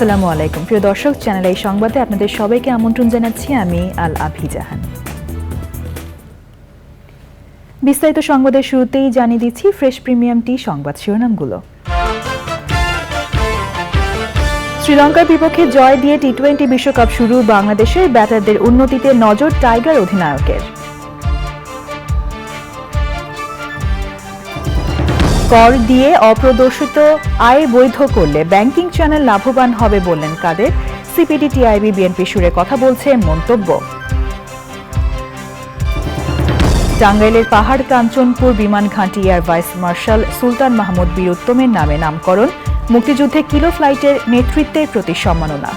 আসসালামু আলাইকুম প্রিয় দর্শক, চ্যানেল এই সংবাদে আপনাদের সবাইকে আমন্ত্রণ জানাচ্ছি। আমি আল আফি জাহান। বিস্তারিত সংবাদের শুরুতেই জানিয়ে দিচ্ছি ফ্রেশ প্রিমিয়াম টি সংবাদ শিরোনামগুলো। শ্রীলঙ্কার বিপক্ষে জয় দিয়ে টি-20 বিশ্বকাপ শুরু, বাংলাদেশের ব্যাটারদের উন্নতিতে নজর টাইগার অধিনায়কের। কর দিয়ে অপ্রদর্শিত আয় বৈধ করলে ব্যাংকিং চ্যানেল লাভবান হবে বললেন কাদের। সিপিডি টিআইবি বিএনপি সুরে কথা বলছে মন্তব্য। টাঙ্গাইলের পাহাড় কাঞ্চনপুর বিমান ঘাঁটি এয়ার ভাইস মার্শাল সুলতান মাহমুদ বীর উত্তমের নামে নামকরণ, মুক্তিযুদ্ধে কিলো ফ্লাইটের নেতৃত্বের প্রতি সম্মাননা।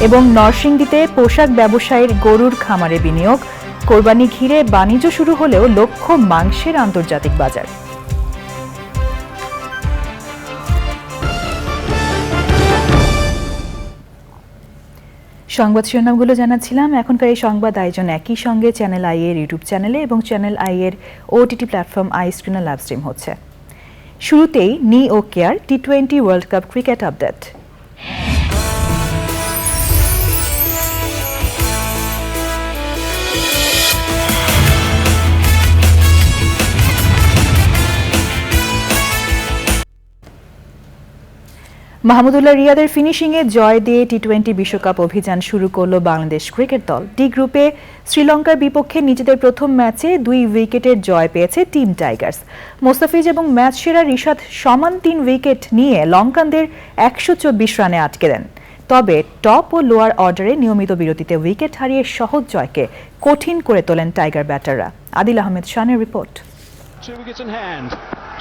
এবং নরসিংদীতে পোশাক ব্যবসায়ীর গরুর খামারে বিনিয়োগ, কোরবানি ঘিরে বাণিজ্য শুরু হলেও লক্ষ্য মাংসের আন্তর্জাতিক বাজার। সংবাদ শিরোনামগুলো জানাচ্ছিলাম। এখনকার এই সংবাদ আয়োজন একই সঙ্গে চ্যানেল আই এর ইউটিউব চ্যানেলে এবং চ্যানেল আই এর ওটিটি প্ল্যাটফর্ম আই স্ক্রিনে লাইভ স্ট্রিম হচ্ছে। শুরুতেই নি ও কেয়ার টি-20 world cup cricket update. Mahmudullah রিয়াদের ফিনিশিংয়ে জয় দিয়ে টি-20 বিশ্বকাপ অভিযান শুরু করল বাংলাদেশ ক্রিকেট দল। ডি গ্রুপে শ্রীলঙ্কার বিপক্ষে নিজেদের প্রথম ম্যাচে 2 উইকেটের জয় পেয়েছে টিম টাইগার্স। মোস্তাফিজ এবং ম্যাচ সেরা রিশাদ সমান 3 উইকেট নিয়ে লঙ্কানদের 124 রানে আটকে দেন। তবে টপ ও লোয়ার অর্ডারে নিয়মিত বিরতিতে উইকেট হারিয়ে সহজ জয়কে কঠিন করে তোলেন টাইগার ব্যাটাররা। আদিল আহমেদ শানের report.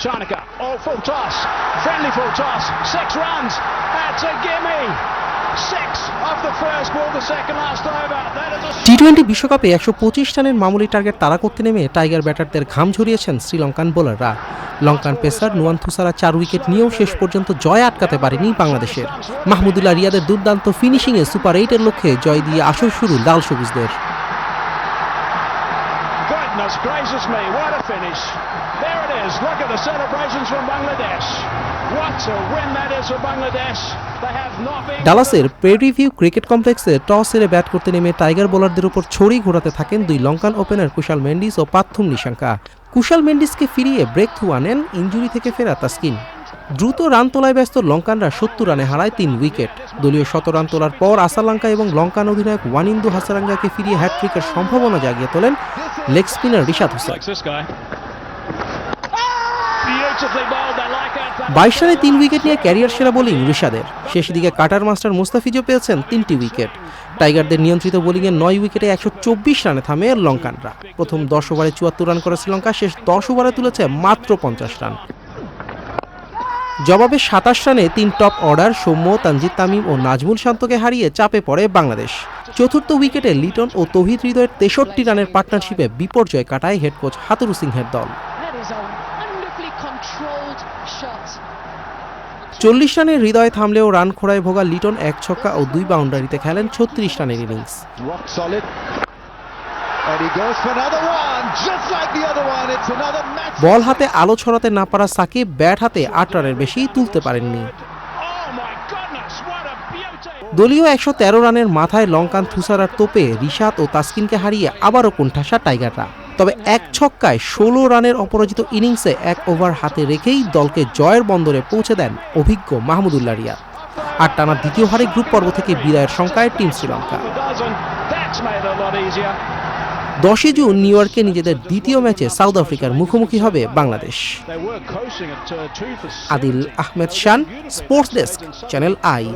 Chanaka, full toss, friendly full toss, 6 runs, that's a gimme, 6 off the first ball, the second last over. টি-20 বিশ্বকাপে 125 রানের মামুলি টার্গেট তাড়া করতে নেমে টাইগার ব্যাটারদের ঘাম ঝরিয়েছেন শ্রীলঙ্কান বোলাররা। লঙ্কান পেসার নুয়ান থুসারা 4 উইকেট নিয়েও শেষ পর্যন্ত জয় আটকাতে পারেনি বাংলাদেশের। মাহমুদুল্লাহ রিয়াদের দুর্দান্ত ফিনিশিংয়ে সুপার 8-এর লক্ষ্যে জয় দিয়ে আসর শুরু লাল সবুজদের। Goodness gracious me, what a finish. There it is. Look at the celebrations from Bangladesh. What a win that is for Bangladesh. They have not been ডালাসের প্রেরি ভিউ ক্রিকেট কমপ্লেক্সে টস হেরে bat করতে নেমে tiger বোলারদের উপর ছড়ি ঘোরাতে থাকেন 2 লঙ্কান ওপেনার কুশাল মেন্ডিস ও পাথুম নিশাঙ্কা। কুশাল মেন্ডিসকে ফিরিয়ে ব্রেক থ্রু আনেন ইনজুরি থেকে ফেরা তাসকিন। দ্রুত রান তোলায় ব্যস্ত লঙ্কানরা 70 রানে হারায় 3 উইকেট। দলীয় 100 রান তোলার পর আসালঙ্কা এবং লঙ্কান অধিনায়ক ওয়ানিন্দু হাসারাঙ্গাকে ফিরিয়ে হ্যাটট্রিকের সম্ভাবনা জাগিয়ে তোলেন লেগ স্পিনার রিশাদ হোসেন। 22 রানে 3 উইকেট নিয়ে ক্যারিয়ার সেরা বোলিং রিশাদের। শেষ দিকে কাটার মাস্টার মুস্তাফিজও পেয়েছেন 3টি উইকেট। টাইগারদের নিয়ন্ত্রিত বোলিংয়ে 9 উইকেটে 124 রানে থামে লঙ্কানরা। প্রথম 10 ওভারে 74 রান করে শ্রীলঙ্কা, শেষ 10 ওভারে তুলেছে মাত্র 50 রান। জবাবে 27 রানে 3 টপ অর্ডার সৌম্য, তানজিদ তামিম ও নাজমুল শান্তকে হারিয়ে চাপে পড়ে বাংলাদেশ। চতুর্থ উইকেটে লিটন ও তৌহিদ হৃদয়ের 63 রানের পার্টনারশিপে বিপর্যয় কাটায় হেড কোচ হাতুরু সিংহের দল। 40 রানের হৃদয় থামলেও রান খোঁড়ায় ভোগা লিটন 1 ছক্কা ও 2 বাউন্ডারিতে খেলেন 36 রানের ইনিংস। বল হাতে আলো ছড়াতে না পারা সাকিব ব্যাট হাতে 8 রানের বেশি তুলতে পারেননি। দলীয় 113 রানের মাথায় লঙ্কান থুসারার তোপে রিশাদ ও তাসকিনকে হারিয়ে আবারও কোণঠাসা টাইগাররা। তবে 1 ছক্কায় 16 রানের অপরাজিত ইনিংসে 1 ওভার হাতে রেখেই দলকে জয়ের বন্দরে পৌঁছে দেন অভিজ্ঞ মাহমুদুল্লাহ রিয়াদ। আর টানা দ্বিতীয় হারে গ্রুপ পর্ব থেকে বিদায়ের সংখ্যায় টিম শ্রীলঙ্কা। 10 জুন নিউ ইয়র্কে নিজেদের দ্বিতীয় ম্যাচে সাউথ আফ্রিকার মুখোমুখি হবে Bangladesh. Adil Ahmed Shan, sports desk, channel I.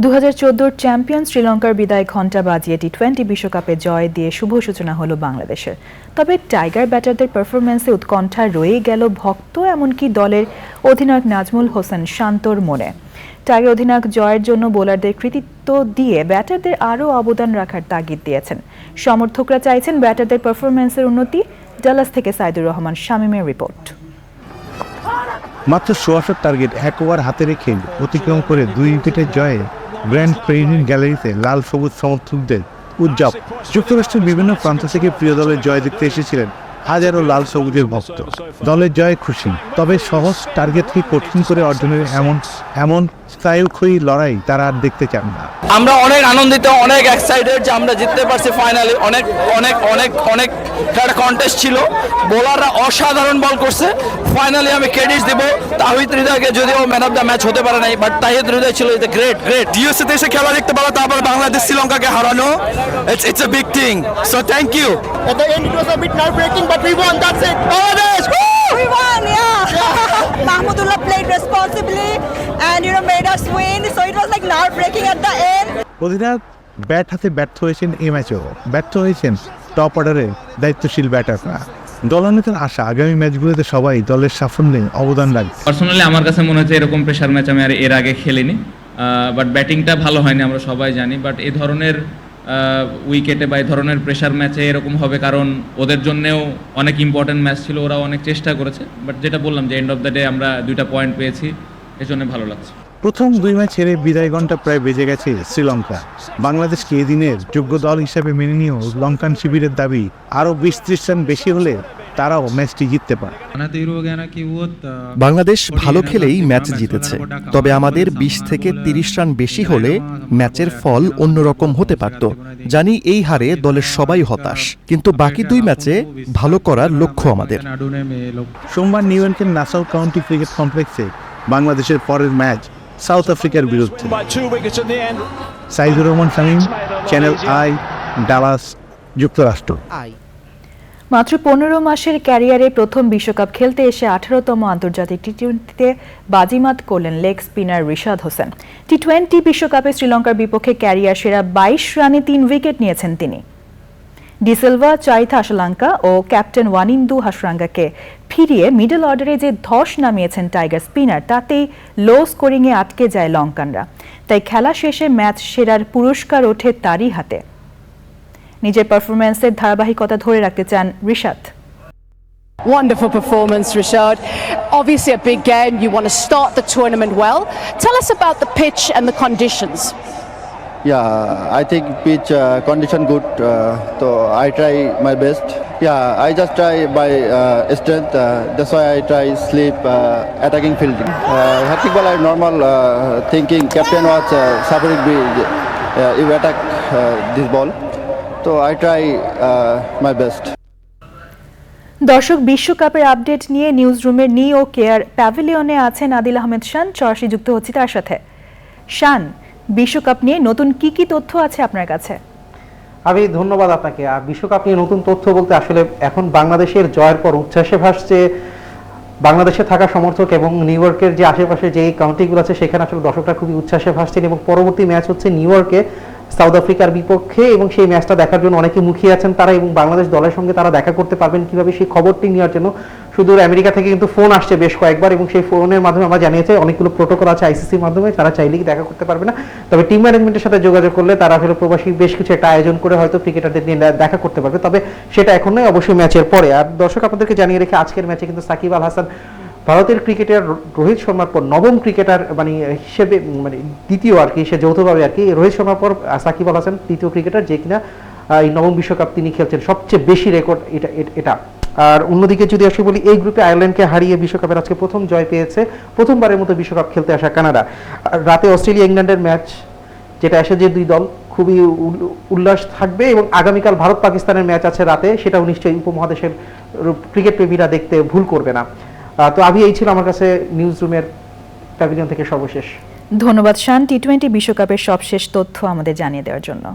2014 champion শ্রীলঙ্কার বিদায় ঘণ্টা বাজিয়ে টি-20 বিশ্বকাপে জয় দিয়ে শুভ সূচনা হলো বাংলাদেশের। তবে টাইগার ব্যাটারদের পারফরম্যান্সে উৎকণ্ঠা রয়ে গেল ভক্ত এমনকি দলের অধিনায়ক নাজমুল হোসেন শান্তর মনে। টাইগার অধিনায়ক জয়ের জন্য বোলারদের কৃতিত্ব দিয়ে ব্যাটারদের আরও অবদান রাখার তাগিদ দিয়েছেন। সমর্থকরা চাইছেন ব্যাটারদের পারফরম্যান্সের উন্নতি। ডালাস থেকে সাইদুর রহমান শামীমের রিপোর্ট। মাত্র 100 টার্গেট 1 ওভার হাতে রেখে অতিক্রম করে 2 উইকেটের জয়ে গ্র্যান্ড প্রেরিন গ্যালারিতে লাল সবুজ সমর্থকদের উদযাপন। যুক্তরাষ্ট্রের বিভিন্ন প্রান্ত থেকে প্রিয় দলের জয় দেখতে এসেছিলেন হাজারো লাল সবুজের ভক্ত। দলের জয়ে খুশি, তবে সহজ টার্গেটকে কঠিন করে অর্জনের এমন স্থায়ী লড়াই তারা আর দেখতে চান না। আমরা অনেক আনন্দিত, অনেক এক্সাইটেড যে আমরা জিততে পারছি ফাইনালি। অনেক অনেক অনেক অনেক একটা কন্টেস্ট ছিল, বোলাররা অসাধারণ বল করছে। ফাইনালি আমি ক্রেডিট দিব তাহিদ হৃদয়কে, যদিও ম্যান অফ দ্য ম্যাচ হতে পারে নাই, বাট তাহিদ হৃদয় ছিল গ্রেট। ইউএসএ এসে খেলা দেখতে পারো, তারপর বাংলাদেশ শ্রীলঙ্কাকে হারানো, it's a big thing, so thank you. At the end, it was a bit nerve-wracking, but we won. That's it. Bangladesh We won, yeah. Mahmudullah played responsibly and made us win. So it was like nerve-wracking at the end. অধিনায়ক bat হাতে ব্যর্থ হয়েছেন এই ম্যাচেও, ব্যর্থ হয়েছেন top অর্ডারে দায়িত্বশীল ব্যাটাররা। দলনেতার আশা আগামী ম্যাচগুলোতে সবাই দলের সাফল্যে অবদান রাখবে। পার্সোনালি আমার কাছে মনে হচ্ছে এরকম প্রেশার ম্যাচ আমি আর এর আগে খেলিনি, বাট ব্যাটিংটা ভালো হয়নি আমরা সবাই জানি। বাট এই ধরনের উইকেটে বা এই ধরনের প্রেশার ম্যাচে এরকম হবে, কারণ ওদের জন্যেও অনেক ইম্পর্টেন্ট ম্যাচ ছিল, ওরাও অনেক চেষ্টা করেছে। বাট যেটা বললাম যে এন্ড অফ দ্য ডে আমরা 2টা পয়েন্ট পেয়েছি, এই জন্য ভালো লাগছে। প্রথম 2 ম্যাচ হেরে বিদায় ঘণ্টা প্রায় বেজে গেছে শ্রীলঙ্কা। বাংলাদেশকে এদিনের যোগ্য দল হিসেবে মেনে নিয়েও লঙ্কান শিবিরের দাবি আরও 20-30 রান বেশি হলে তারাও ম্যাচটি জিততে পারে। বাংলাদেশ ভালো খেলেই ম্যাচ জিতেছে, তবে আমাদের 20 থেকে 30 রান বেশি হলে ম্যাচের ফল অন্যরকম হতে পারত। জানি এই হারে দলের সবাই হতাশ, কিন্তু বাকি 2 ম্যাচে ভালো করার লক্ষ্য আমাদের। সোমবার নিউ ইয়র্কের নাসাউ কাউন্টি ক্রিকেট কমপ্লেক্সে বাংলাদেশের পরের ম্যাচ সাউথ আফ্রিকার বিরুদ্ধে। By 2 wickets in the end. Saidur Rahman Shamim, channel I, Dallas, যুক্তরাষ্ট্র। মাত্র 15 মাসের ক্যারিয়ারে প্রথম বিশ্বকাপ খেলতে এসে 18তম আন্তর্জাতিক টি-20তে বাজিমাত করলেন লেগ স্পিনার রিশাদ হোসেন। টি-20 বিশ্বকাপে শ্রীলঙ্কার বিপক্ষে ক্যারিয়ার সেরা 22 রানে 3 উইকেট নিয়েছেন তিনি। ডিসিলভা, চাইথা আশালাঙ্কা ও ক্যাপ্টেন ওয়ানিন্দু হাসরাঙ্গাকে ফিরিয়ে মিডল অর্ডারে যে ধস নামিয়েছেন টাইগার স্পিনার, তাতেই লো স্কোরিংয়ে আটকে যায় লঙ্কানরা। তাই খেলা শেষে ম্যাচ সেরার পুরস্কার ওঠে তারই হাতে। নিজের পারফরম্যান্সের ধারাবাহিকতা ধরে রাখতে চান Rishad. Wonderful performance, Rashad. Obviously a big game. You want to start the tournament well. Tell us about the pitch and the conditions. Yeah, I think pitch condition good. So I try my best. Yeah, I just try by strength. That's why I try sleep, attacking, fielding. Hectic ball, I normal thinking. Captain was suffering me. You attack this ball. So I try my best. দর্শক, বিশ্বকাপের update নিয়ে news রুমের নিও care প্যাভিলিয়নে আছেন আদিল আহমেদ শান। সরাসরি যুক্ত হচ্ছি তার সাথে। শান, বিশ্বকাপ নিয়ে নতুন কি তথ্য আছে আপনার কাছে? আমি ধন্যবাদ আপনাকে। আর বিশ্বকাপ নিয়ে নতুন তথ্য বলতে আসলে এখন বাংলাদেশের জয়ের পর উচ্ছ্বাসে ভাসছে বাংলাদেশে থাকা সমর্থক, এবং নিউ ইয়র্কের যে আশেপাশে যে কাউন্টিগুলো আছে সেখানে আসলে দর্শকরা খুবই উচ্ছ্বাসে ভাসছেন। এবং পরবর্তী ম্যাচ হচ্ছে নিউ ইয়র্কে সাউথ আফ্রিকার বিপক্ষে, এবং সেই ম্যাচটা দেখার জন্য অনেকে মুখিয়ে আছেন তারা, এবং বাংলাদেশ দলের সঙ্গে তারা দেখা করতে পারবেন কিভাবে সেই খবরটি নেওয়ার জন্য সুদূর আমেরিকা থেকে কিন্তু ফোন আসছে বেশ কয়েকবার, এবং সেই ফোনের মাধ্যমে আমরা জানিয়েছি অনেকগুলো প্রোটোকল আছে আইসিসির মাধ্যমে, তারা চাইলেই দেখা করতে পারবে না। তবে টিম ম্যানেজমেন্টের সাথে যোগাযোগ করলে তারা আসলে প্রবাসী বেশ কিছু একটা আয়োজন করে হয়তো ক্রিকেটারদের নিয়ে দেখা করতে পারবে, তবে সেটা এখন নয়, অবশ্যই ম্যাচের পরে। আর দর্শক, আপনাদেরকে জানিয়ে রেখে আজকের ম্যাচে কিন্তু সাকিব আল হাসান ভারতের ক্রিকেটার রোহিত শর্মার পর নবম ক্রিকেটার হিসেবে দ্বিতীয় আর কি, সে যৌথভাবে আর কি রোহিত শর্মার পর সাকিব আল হাসান তৃতীয় ক্রিকেটার যে কিনা এই নবম বিশ্বকাপ তিনি খেলছেন, সবচেয়ে বেশি রেকর্ড এটা। আর অন্যদিকে যদি আসলে বলি, এই গ্রুপে আয়ারল্যান্ডকে হারিয়ে বিশ্বকাপের আজকে প্রথম জয় পেয়েছে প্রথমবারের মতো বিশ্বকাপ খেলতে আসা কানাডা। রাতে অস্ট্রেলিয়া ইংল্যান্ডের ম্যাচ, যেটা এসে যে 2 দল খুবই উল্লাস থাকবে, এবং আগামীকাল ভারত পাকিস্তানের ম্যাচ আছে রাতে, সেটাও নিশ্চয়ই উপমহাদেশের ক্রিকেট প্রেমীরা দেখতে ভুল করবে না। তো এই ছিল আমার কাছে নিউজ রুমের প্যাভিলিয়ন থেকে সর্বশেষ। ধন্যবাদ শান, টি-20 বিশ্বকাপের সবশেষ তথ্য আমাদের জানিয়ে দেওয়ার জন্য।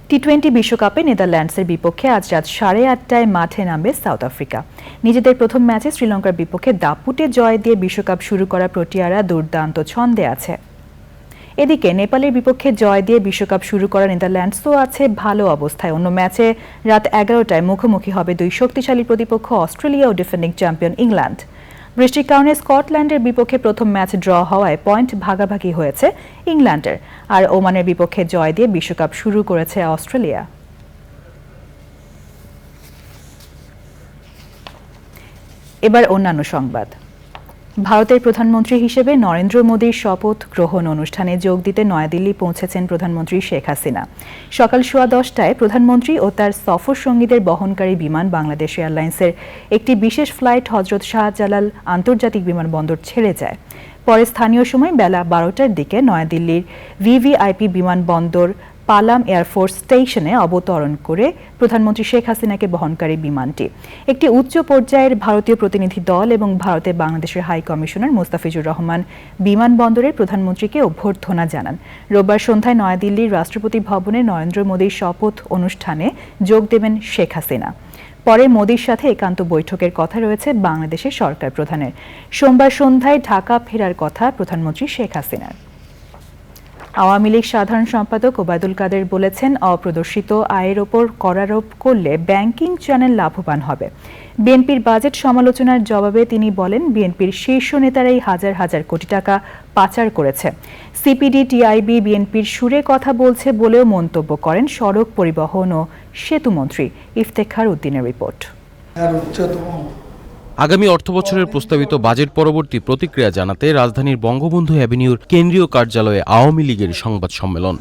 টি-20 বিশ্বকাপে নেদারল্যান্ডসের বিপক্ষে আজ রাত 8:30টায় মাঠে নামবে সাউথ আফ্রিকা। নিজেদের প্রথম ম্যাচে শ্রীলঙ্কার বিপক্ষে দাপুটে জয় দিয়ে বিশ্বকাপ শুরু করা প্রোটিয়ারা দুর্দান্ত ছন্দে আছে। এদিকে নেপালের বিপক্ষে জয় দিয়ে বিশ্বকাপ শুরু করা নেদারল্যান্ডসও আছে ভালো অবস্থায়। অন্য ম্যাচে রাত 11টায় মুখোমুখি হবে 2 শক্তিশালী প্রতিপক্ষ অস্ট্রেলিয়া ও ডিফেন্ডিং চ্যাম্পিয়ন ইংল্যান্ড। বৃষ্টির কারণে স্কটল্যান্ডের বিপক্ষে প্রথম ম্যাচ ড্র হওয়ায় পয়েন্ট ভাগাভাগি হয়েছে ইংল্যান্ডের, আর ওমানের বিপক্ষে জয় দিয়ে বিশ্বকাপ শুরু করেছে অস্ট্রেলিয়া। এবার অন্যান্য সংবাদ। ভারতের প্রধানমন্ত্রী হিসেবে নরেন্দ্র মোদীর শপথ গ্রহণ অনুষ্ঠানে যোগ দিতে নয়াদিল্লি পৌঁছেছেন প্রধানমন্ত্রী শেখ হাসিনা। সকাল 10:15টায় প্রধানমন্ত্রী ও তার সফর সঙ্গীদের বহনকারী বিমান বাংলাদেশ এয়ারলাইন্সের একটি বিশেষ ফ্লাইট হজরত শাহজালাল আন্তর্জাতিক বিমানবন্দর ছেড়ে যায়। পরে স্থানীয় সময় বেলা 12টার দিকে নয়াদিল্লির ভিভিআইপি বিমানবন্দর পালাম এয়ারফোর্স স্টেশনে অবতরণ করে প্রধানমন্ত্রী শেখ হাসিনাকে বহনকারী বিমানটি একটি উচ্চ পর্যায়ের ভারতীয় প্রতিনিধি দল এবং ভারতে বাংলাদেশের হাই কমিশনার মোস্তাফিজুর রহমান বিমানবন্দরে প্রধানমন্ত্রীকে অভ্যর্থনা জানান। রোববার সন্ধ্যায় নয়াদিল্লির রাষ্ট্রপতি ভবনে নরেন্দ্র মোদীর শপথ অনুষ্ঠানে যোগ দেবেন শেখ হাসিনা। পরে মোদীর সাথে একান্ত বৈঠকের কথা রয়েছে বাংলাদেশের সরকার প্রধানের। সোমবার সন্ধ্যায় ঢাকা ফেরার কথা প্রধানমন্ত্রী শেখ হাসিনার। আওয়ামী লীগ সাধারণ সম্পাদক ওবায়দুল কাদের বলেছেন, অপ্রদর্শিত আয়ের ওপর করারোপ করলে ব্যাংকিং চ্যানেল লাভবান হবে। বিএনপির বাজেট সমালোচনার জবাবে তিনি বলেন, বিএনপির শীর্ষ নেতারাই হাজার হাজার কোটি টাকা পাচার করেছে। সিপিডি টিআইবি বিএনপির সুরে কথা বলছে বলেও মন্তব্য করেন সড়ক পরিবহন ও সেতু মন্ত্রী ইফতেখার উদ্দিনের রিপোর্ট। আগামী অর্থবছরের প্রস্তাবিত বাজেট পরবর্তী প্রতিক্রিয়া জানাতে রাজধানীর বঙ্গবন্ধু অ্যাভিনিউর কেন্দ্রীয় কার্যালয়ে আওয়ামী লীগের সংবাদ সম্মেলন।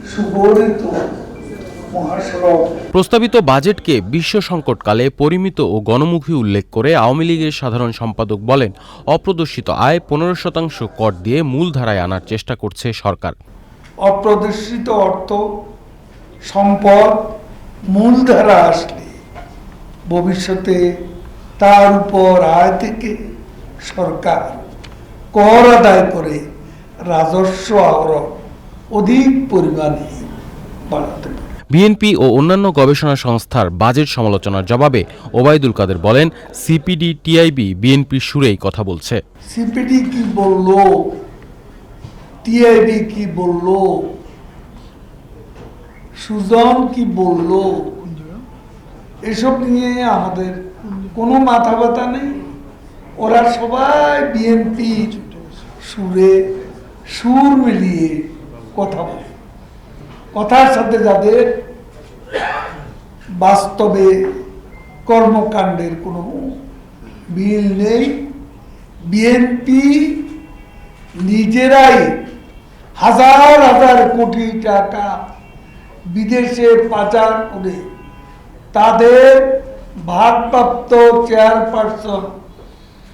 প্রস্তাবিত বাজেটকে বিশ্ব সংকটকালে পরিমিত ও গণমুখী উল্লেখ করে আওয়ামী লীগের সাধারণ সম্পাদক বলেন, অপ্রদর্শিত আয় 15% কর দিয়ে মূলধারায় আনার চেষ্টা করছে সরকার। অপ্রদর্শিত অর্থ সম্পদ মূলধারা আসলে ভবিষ্যতে তার উপর আয় থেকে সরকার কর আদায় করে রাজস্ব আরো অধিক পরিমাণে বাড়াতে পারে। বিএনপি ও অন্যান্য গবেষণা সংস্থার বাজেট সমালোচনার জবাবে ওবায়দুল কাদের বলেন, সিপিডি টিআইবি বিএনপির সুরেই কথা বলছে। সিপিডি কি বললো, টিআইবি কি বললো, সুজন কি বললো, এসব নিয়ে আমাদের কোনো মাথা ব্যথা নেই। ওরা সবাই বিএনপির সুরে সুর মিলিয়ে কথা বলে। কথার সাথে যাদের বাস্তবে কর্মকাণ্ডের কোনো মিল নেই। বিএনপি নিজেরাই হাজার হাজার কোটি টাকা বিদেশে পাচার করে তাদের ভারপ্রাপ্ত চেয়ারপারসন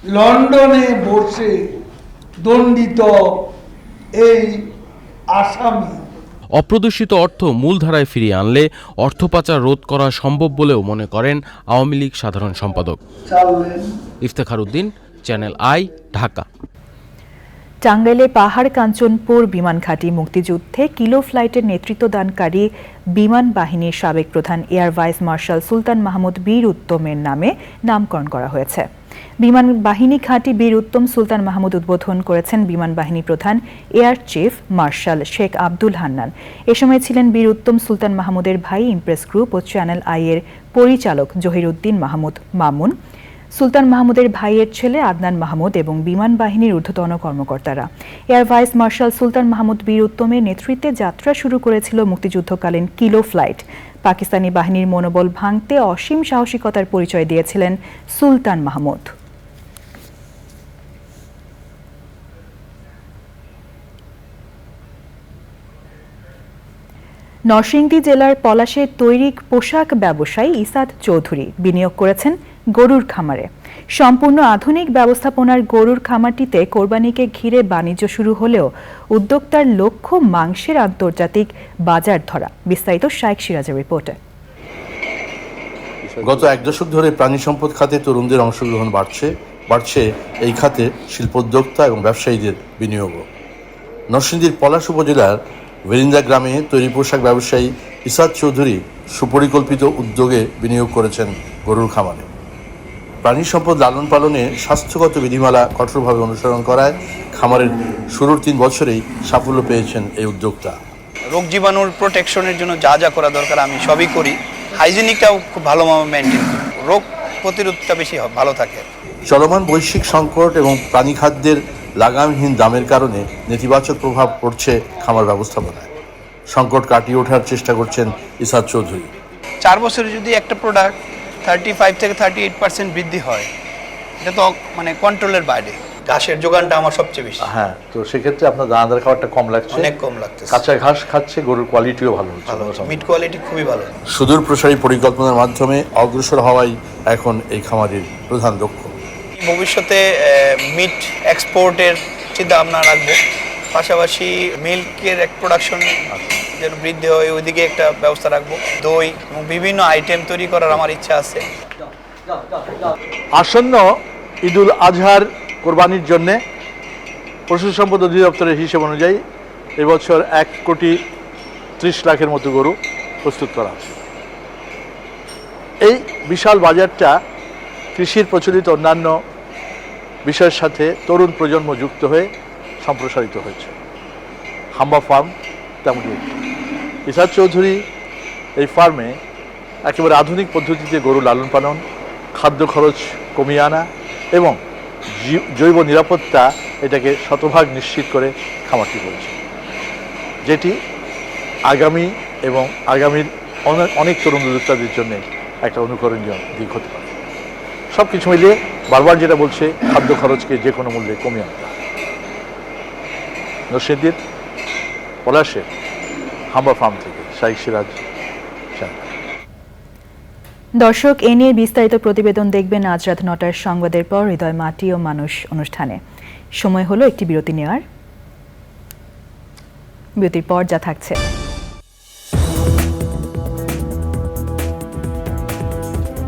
লন্ডনে বসে দণ্ডিত এই আসামি। অপ্রদর্শিত অর্থ মূলধারায় ফিরিয়ে আনলে অর্থ পাচার রোধ করা সম্ভব বলেও মনে করেন আওয়ামী লীগ সাধারণ সম্পাদক ইফতেখার উদ্দিন, চ্যানেল আই, ঢাকা। টাঙ্গাইলে পাহাড় কাঞ্চনপুর বিমান ঘাঁটি মুক্তিযুদ্ধে কিলো ফ্লাইটের নেতৃত্বদানকারী বিমান বাহিনীর সাবেক প্রধান এয়ার ভাইস মার্শাল সুলতান মাহমুদ বীর উত্তমের নামে নামকরণ করা হয়েছে। বিমান বাহিনী ঘাঁটি বীর উত্তম সুলতান মাহমুদ উদ্বোধন করেছেন বিমান বাহিনী প্রধান air chief marshal Sheikh Abdul Hannan. এ সময় ছিলেন বীর উত্তম সুলতান মাহমুদের ভাই ইমপ্রেস গ্রুপ ও চ্যানেল আই এর পরিচালক জহিরুদ্দিন মাহমুদ মামুন, সুলতান মাহমুদের ভাইয়ের ছেলে আদনান মাহমুদ এবং বিমান বাহিনীর ঊর্ধ্বতন কর্মকর্তারা। এয়ার ভাইস মার্শাল সুলতান মাহমুদ বীর উত্তমের নেতৃত্বে যাত্রা শুরু করেছিল মুক্তিযুদ্ধকালীন কিলো ফ্লাইট। পাকিস্তানি বাহিনীর মনোবল ভাঙতে অসীম সাহসিকতার পরিচয় দিয়েছিলেন সুলতান মাহমুদ। নরসিংদী জেলার পলাশে তৈরি পোশাক ব্যবসায়ী ইসাদ চৌধুরী বিনিয়োগ করেছেন গরুর খামারে। সম্পূর্ণ আধুনিক ব্যবস্থাপনার গরুর খামারটিতে কোরবানিকে ঘিরে বাণিজ্য শুরু হলেও উদ্যোক্তার লক্ষ্য মাংসের আন্তর্জাতিক বাজার ধরা। বিস্তারিত শাইখ সিরাজের রিপোর্টে। গত এক দশক ধরে প্রাণী সম্পদ খাতে তরুণদের অংশগ্রহণ বাড়ছে এই খাতে শিল্পোদ্যোক্তা এবং ব্যবসায়ীদের বিনিয়োগও। নরসিংদীর পলাশ উপজেলার ভেরিন্দা গ্রামে তৈরি পোশাক ব্যবসায়ী ইসাদ চৌধুরী সুপরিকল্পিত উদ্যোগে বিনিয়োগ করেছেন গরুর খামারে। প্রাণী সম্পদ লালন পালনে স্বাস্থ্যগত বিধিমালা কঠোরভাবে অনুসরণ করায় খামারের শুরুর 3 বছরেই সাফল্য পেয়েছেন এই উদ্যোক্তা। রোগ জীবাণুর প্রোটেকশনের জন্য যা যা করা দরকার আমি সবই করি। হাইজিনিকটাও খুব ভালোভাবে মেনটেন করি, রোগ প্রতিরোধটা বেশি ভালো থাকে। চলমান বৈশ্বিক সংকট এবং প্রাণী খাদ্যের লাগামহীন দামের কারণে নেতিবাচক প্রভাব পড়ছে খামার ব্যবস্থাপনায়। সংকট কাটিয়ে ওঠার চেষ্টা করছেন ইসাদ চৌধুরী। 4 বছরে যদি একটা প্রোডাক্ট 35 থেকে 38% বৃদ্ধি হয়, এটা তো মানে কন্ট্রোলের বাইরে। ঘাসের যোগানটা আমার সবচেয়ে বেশি। হ্যাঁ, তো সেক্ষেত্রে আপনার দানাদার খাবারটা কম লাগছে, অনেক কম লাগতেছে। কাঁচা ঘাস খাচ্ছে, গরুর কোয়ালিটিও ভালো হচ্ছে, মিট কোয়ালিটি খুবই ভালো। সুদূর প্রসারী পরিকল্পনার মাধ্যমে অগ্রসর হওয়াই এখন এই খামারের প্রধান লক্ষ্য। ভবিষ্যতে মিট এক্সপোর্টের চিন্তা ভাবনা রাখবো, পাশাপাশি মিল্কের প্রোডাকশন যেন বৃদ্ধি হয় ওইদিকে একটা ব্যবস্থা রাখবো, দই এবং বিভিন্ন আইটেম তৈরি করার আমার ইচ্ছা আছে। আসন্ন ঈদুল আজহার কোরবানির জন্যে পশু সম্পদ অধিদপ্তরের হিসেব অনুযায়ী এবছর 1,30,00,000 মতো গরু প্রস্তুত করা আছে। এই বিশাল বাজারটা কৃষির প্রচলিত অন্যান্য বিষয়ের সাথে তরুণ প্রজন্ম যুক্ত হয়ে সম্প্রসারিত হয়েছে। হাম্বা ফার্ম তেমনই একটি। ইসাদ চৌধুরী এই ফার্মে একেবারে আধুনিক পদ্ধতিতে গরু লালন পালন, খাদ্য খরচ কমিয়ে আনা এবং জৈব নিরাপত্তা এটাকে শতভাগ নিশ্চিত করে খামারটি করেছে, যেটি আগামীর অনেক তরুণ উদ্যোক্তাদের জন্য একটা অনুকরণীয় দিক হতে পারে। সব কিছু মিলিয়ে বারবার যেটা বলছে, খাদ্য খরচকে যে কোনো মূল্যে কমিয়ে আনতে হবে। নরসিংদীর পলাশের হাম্বা ফার্ম থেকে শাইখ সিরাজ। দর্শক, এ নিয়ে বিস্তারিত প্রতিবেদন দেখবেন আজ রাত 9টার সংবাদের পর হৃদয় মাটি ও মানুষ অনুষ্ঠানে। সময় হলো একটি বিরতি নেওয়ার। বিরতির পর যা থাকছে: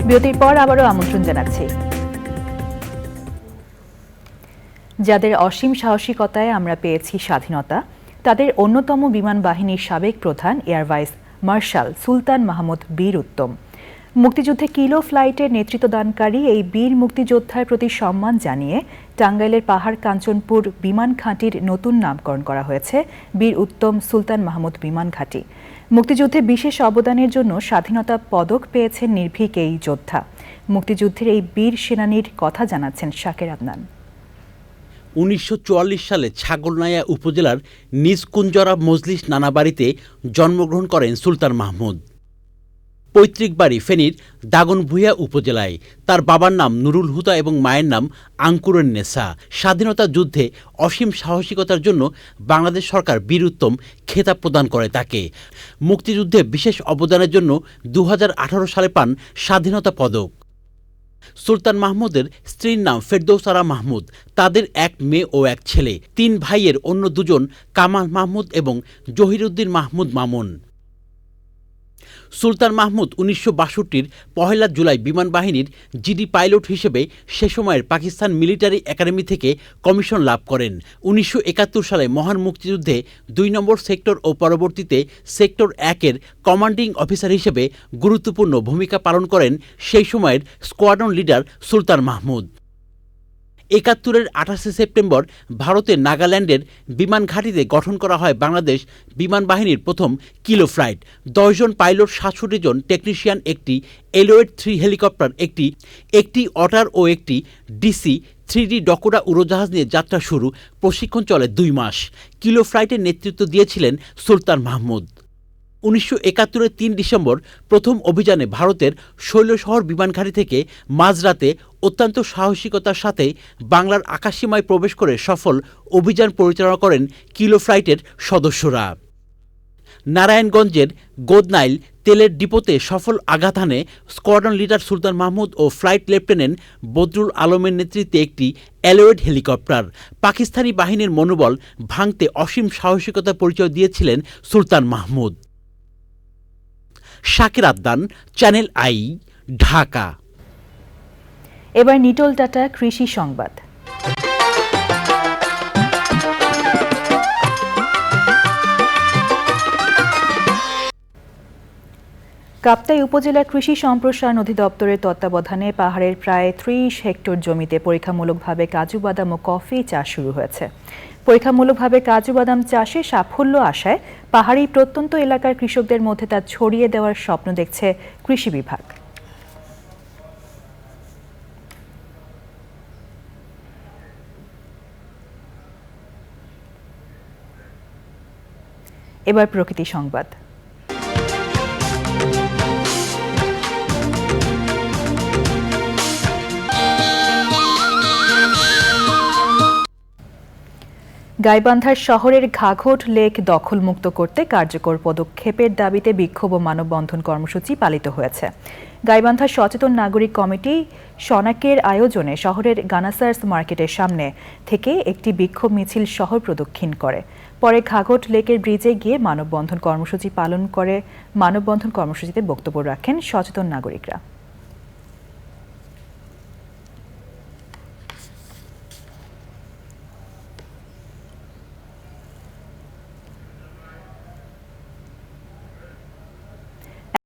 বিরতির পর আবারও আমন্ত্রণ জানাচ্ছি যাদের অসীম সাহসিকতায় আমরা পেয়েছি স্বাধীনতা, তাদের অন্যতম বিমান বাহিনীর সাবেক প্রধান এয়ার ভাইস মার্শাল সুলতান মাহমুদ বীর উত্তম। মুক্তিযুদ্ধে কিলো ফ্লাইটের নেতৃত্বদানকারী এই বীর মুক্তিযোদ্ধার প্রতি সম্মান জানিয়ে টাঙ্গাইলের পাহাড় কাঞ্চনপুর বিমান ঘাঁটির নতুন নামকরণ করা হয়েছে বীর উত্তম সুলতান মাহমুদ বিমান ঘাঁটি। মুক্তিযুদ্ধে বিশেষ অবদানের জন্য স্বাধীনতা পদক পেয়েছেন নির্ভীক এই যোদ্ধা। মুক্তিযুদ্ধের এই বীর সেনানীর কথা জানাচ্ছেন শাকের আদনান। 1944 সালে ছাগলনাইয়া উপজেলার নিজকুঞ্জরা মজলিস নানাবাড়িতে জন্মগ্রহণ করেন সুলতান মাহমুদ। পৈতৃক বাড়ি ফেনীর দাগনভূঞা উপজেলায়। তার বাবার নাম নুরুল হুদা এবং মায়ের নাম আঙ্কুরেন নেসা। স্বাধীনতা যুদ্ধে অসীম সাহসিকতার জন্য বাংলাদেশ সরকার বীর উত্তম খেতাব প্রদান করে তাকে। মুক্তিযুদ্ধে বিশেষ অবদানের জন্য 2018 সালে পান স্বাধীনতা পদক। সুলতান মাহমুদের স্ত্রীর নাম ফেরদৌসারা মাহমুদ। তাদের এক মেয়ে ও এক ছেলে। 3 ভাইয়ের অন্য দুজন কামাল মাহমুদ এবং জহিরুদ্দিন মাহমুদ মামুন। সুলতান মাহমুদ 1962-র 1 জুলাই বিমান বাহিনীর জিডি পাইলট হিসেবে সে সময়ের পাকিস্তান মিলিটারি একাডেমি থেকে কমিশন লাভ করেন। 1971 সালে মহান মুক্তিযুদ্ধে 2 নম্বর সেক্টর ও পরবর্তীতে সেক্টর 1-এর কমান্ডিং অফিসার হিসেবে গুরুত্বপূর্ণ ভূমিকা পালন করেন সেই সময়ের স্কোয়াড্রন লিডার সুলতান মাহমুদ। 71-এর 28 সেপ্টেম্বর ভারতের নাগাল্যান্ডের বিমান ঘাঁটিতে গঠন করা হয় বাংলাদেশ বিমান বাহিনীর প্রথম কিলো ফ্লাইট। 10 জন পাইলট, 67 জন টেকনিশিয়ান, একটি এলোয়েড 3 হেলিকপ্টার, একটি অটার ও একটি ডিসি 3D ডকোডা উড়োজাহাজ নিয়ে যাত্রা শুরু। প্রশিক্ষণ চলে 2 মাস। কিলো ফ্লাইটের নেতৃত্ব দিয়েছিলেন সুলতান মাহমুদ। 1971-এর 3 ডিসেম্বর প্রথম অভিযানে ভারতের শৈলশহর বিমানঘাঁটি থেকে মাঝরাতে অত্যন্ত সাহসিকতার সাথে বাংলার আকাশসীমায় প্রবেশ করে সফল অভিযান পরিচালনা করেন কিলো ফ্লাইটের সদস্যরা। নারায়ণগঞ্জের গোদনাইল তেলের ডিপোতে সফল আঘাত হানে স্কোয়াড্রন লিডার সুলতান মাহমুদ ও ফ্লাইট লেফটেন্যান্ট বদরুল আলমের নেতৃত্বে একটি এলোয়েড হেলিকপ্টার। পাকিস্তানি বাহিনীর মনোবল ভাঙতে অসীম সাহসিকতার পরিচয় দিয়েছিলেন সুলতান মাহমুদ। Shakir Adnan, channel I, Dhaka. এবার নিটোল টাটা কৃষি সংবাদ। কাপ্তাই উপজেলা কৃষি সম্প্রসারণ অধিদপ্তরের তত্ত্বাবধানে পাহাড়ের প্রায় 30 হেক্টর জমিতে পরীক্ষামূলকভাবে কাজু বাদাম ও কফি চাষ শুরু হয়েছে। পরীক্ষামূলকভাবে কাজু বাদাম চাষে সাফল্য আসায় পাহাড়ি প্রত্যন্ত এলাকার কৃষকদের মধ্যে তা ছড়িয়ে দেওয়ার স্বপ্ন দেখছে কৃষি বিভাগ। এবার প্রকৃতি সংবাদ। গাইবান্ধার শহরের ঘাঘট লেক দখলমুক্ত করতে কার্যকর পদক্ষেপের দাবিতে বিক্ষোভ ও মানববন্ধন কর্মসূচি পালিত হয়েছে। গাইবান্ধা সচেতন নাগরিক কমিটি সনাকের আয়োজনে শহরের গানাসার্স মার্কেটের সামনে থেকে একটি বিক্ষোভ মিছিল শহর প্রদক্ষিণ করে। পরে ঘাঘট লেকের ব্রিজে গিয়ে মানববন্ধন কর্মসূচি পালন করে। মানববন্ধন কর্মসূচিতে বক্তব্য রাখেন সচেতন নাগরিকরা।